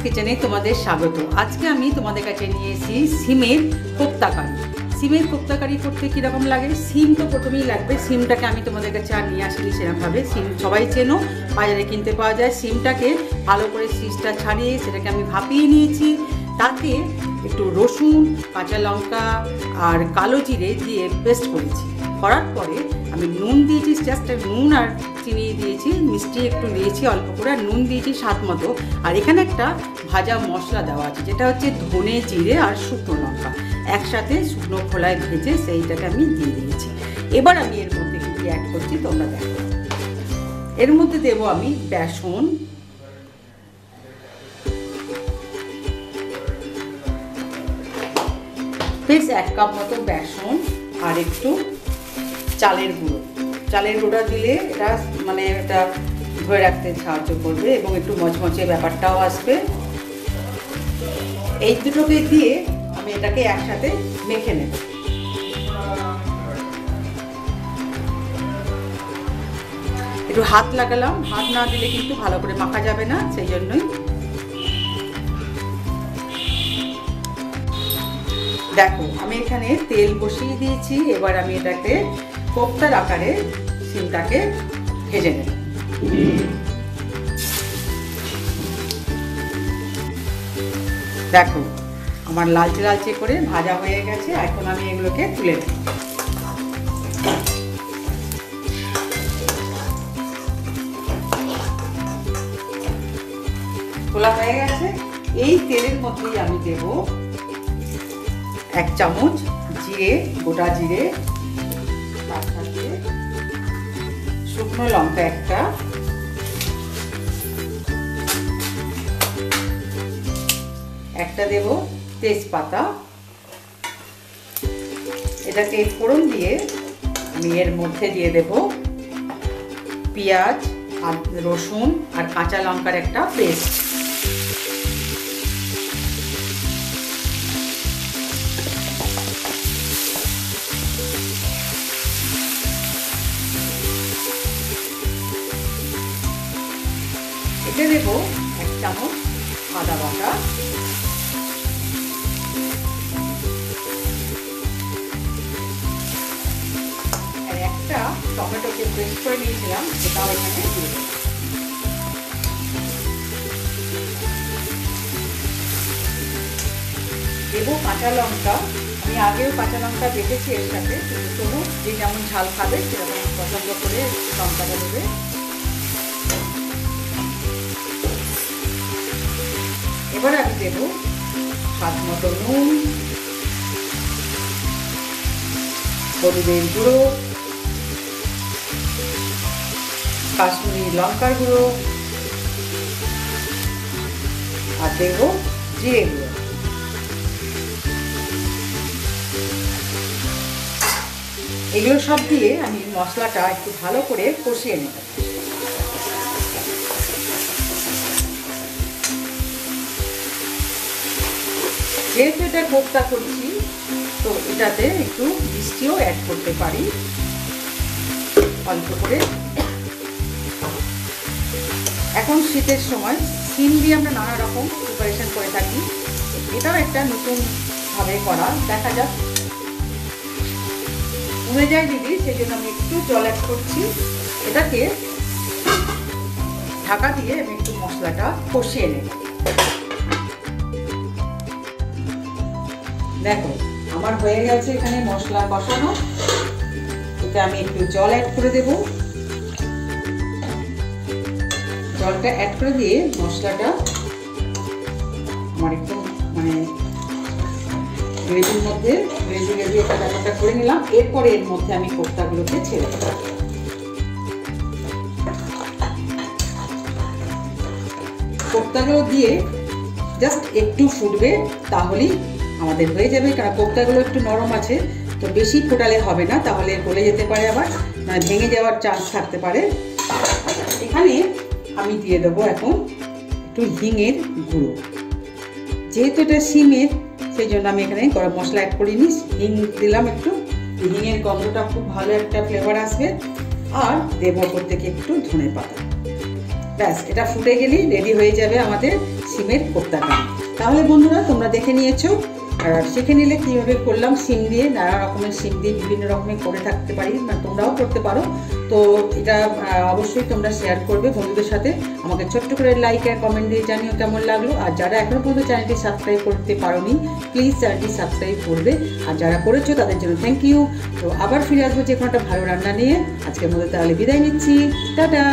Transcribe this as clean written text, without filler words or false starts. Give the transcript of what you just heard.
কিচেনে তোমাদের স্বাগত। আজকে আমি তোমাদের কাছে নিয়ে এসেছি সিমের কোপ্তা কারি। সিমের কোপ্তা কারি করতে কীরকম লাগে, সিম তো প্রথমেই লাগবে। সিমটাকে আমি তোমাদের কাছে আর নিয়ে আসিনি সেরকমভাবে, সিম সবাই চেনো, বাজারে কিনতে পাওয়া যায়। সিমটাকে ভালো করে সিজটা ছাড়িয়ে সেটাকে আমি ভাপিয়ে নিয়েছি। তাতে একটু রসুন, কাঁচা লঙ্কা আর কালো জিরে দিয়ে পেস্ট করেছি। করার পরে আমি নুন দিয়েছি, জাস্ট নুন আর চিনি দিয়েছি, মিষ্টি একটু দিয়েছি অল্প করে, আর নুন দিয়েছি স্বাদ মতো। আর এখানে একটা ভাজা মশলা দেওয়া আছে, যেটা হচ্ছে ধনে, জিরে আর শুকনো লঙ্কা একসাথে শুকনো খোলায় ভেজে সেইটাকে আমি দিয়ে দিয়েছি। এবার আমি এর মধ্যে কী অ্যাড করছি তোমরা দেখো। এর মধ্যে দেবো আমি বেসন, বেশ 1 কাপ মতো বেসন, আর একটু চালের গুঁড়ো। চালের গুঁড়ো দিলে এটা এটা ধরে রাখতে সাহায্য করবে এবং একটু মচমচে ব্যাপারটাও আসবে। এই দুটোকে দিয়ে আমি এটাকে একসাথে মেখে নেব। একটু হাত লাগালাম, হাত না দিলে কিন্তু ভালো করে মাখা যাবে না, সেই জন্যই। দেখো আমি এখানে তেল বসিয়ে দিয়েছি। এবার আমি এটাকে কোপ্তার আকারে সিমটাকে ভেজে নেব। দেখো আমার লালচে লালচে করে ভাজা হয়ে গেছে। এখন আমি এগুলোকে তুলে নেব। তোলা হয়ে গেছে। এই তেলের মধ্যেই আমি দেব 1 চামচ জিরে, গোটা জিরে, তার সাথে শুকনো লঙ্কা একটা দেব তেজপাতা। এটাকে ফোড়ন দিয়ে আমি এর মধ্যে দিয়ে দেব পেঁয়াজ আর রসুন আর কাঁচা লঙ্কার একটা পেস্ট। এতে দেব 1 চামচ আদা বাটা, আর একটা টমেটোকে পেস্ট করে নিয়েছিলাম, সেটাও এখানে দিয়ে দেব। দেবো কাঁচা লঙ্কা। আমি আগেও কাঁচা লঙ্কা বেটেছি এর সাথে, কিন্তু তবু যে যেমন ঝাল খাবে সেরকম পছন্দ করে লঙ্কাটা দেবে। এবার আমি দেব স্বাদ মতো নুন, হলুদের গুঁড়ো, কাশ্মীরি লঙ্কার গুঁড়ো, আর দেব জিরে গুঁড়ো। এগুলো সব দিয়ে আমি মশলাটা একটু ভালো করে কষিয়ে নেব। যেহেতু এটা কোপ্তা করছি, তো এটাতে একটু মিষ্টিও অ্যাড করতে পারি অল্প করে। এখন শীতের সময় সিম দিয়ে আমরা নানা রকম প্রিপারেশন করে থাকি, এটাও একটা নতুন ভাবে করা, দেখা যাক। কমে যায় যদি, সেই জন্য আমি একটু জল অ্যাড করছি। এটাকে ঢাকা দিয়ে আমি একটু মশলাটা কষিয়ে নেব। দেখো আমার হয়ে গেছে এখানে মশলা কষানো। এতে আমি একটু জল অ্যাড করে দেব। জলটা অ্যাড করে দিয়ে মশলাটা আমার একটু গ্রেভির মধ্যে গ্রেভি একটা ব্যাপারটা করে নিলাম। এরপরে এর মধ্যে আমি কোপ্তাগুলোকে ছেড়ে দেব। কোপ্তাগুলো দিয়ে জাস্ট একটু ফুটবে, তাহলেই আমাদের হয়ে যাবে। কারণ কোপ্তাগুলো একটু নরম আছে, তো বেশি ফোটালে হবে না, তাহলে গলে যেতে পারে, আবার ভেঙে যাওয়ার চান্স থাকতে পারে। এখানে আমি দিয়ে দেবো এখন একটু হিঙের গুঁড়ো। যেহেতু এটা সিমের, সেই জন্য আমি এখানে গরম মশলা অ্যাড করিনি, হিং দিলাম একটু। হিঙের গন্ধটা খুব ভালো একটা ফ্লেভার আসবে। আর দেবো ওপর থেকে একটু ধনে পাতা। ব্যাস এটা ফুটে গেলেই রেডি হয়ে যাবে আমাদের সিমের কোপ্তা কারি। তাহলে বন্ধুরা তোমরা দেখে নিয়েছো, আর শিখে নিলে কীভাবে করলাম সিম দিয়ে, নানা রকমের সিম দিয়ে বিভিন্ন রকমের করে থাকতে পারি, তোমরাও করতে পারো। তো এটা অবশ্যই তোমরা শেয়ার করবে বন্ধুদের সাথে। আমাকে ছোট্ট করে লাইক আর কমেন্ট দিয়ে জানিও কেমন লাগলো। আর যারা এখনও পর্যন্ত চ্যানেলটি সাবস্ক্রাইব করতে পারোনি, প্লিজ চ্যানেলটি সাবস্ক্রাইব করবে। আর যারা করেছো তাদের জন্য থ্যাংক ইউ। তো আবার ফিরে আসবো যে কোনো একটা ভালো রান্না নিয়ে। আজকের মধ্যে তাহলে বিদায় নিচ্ছি, টাটা।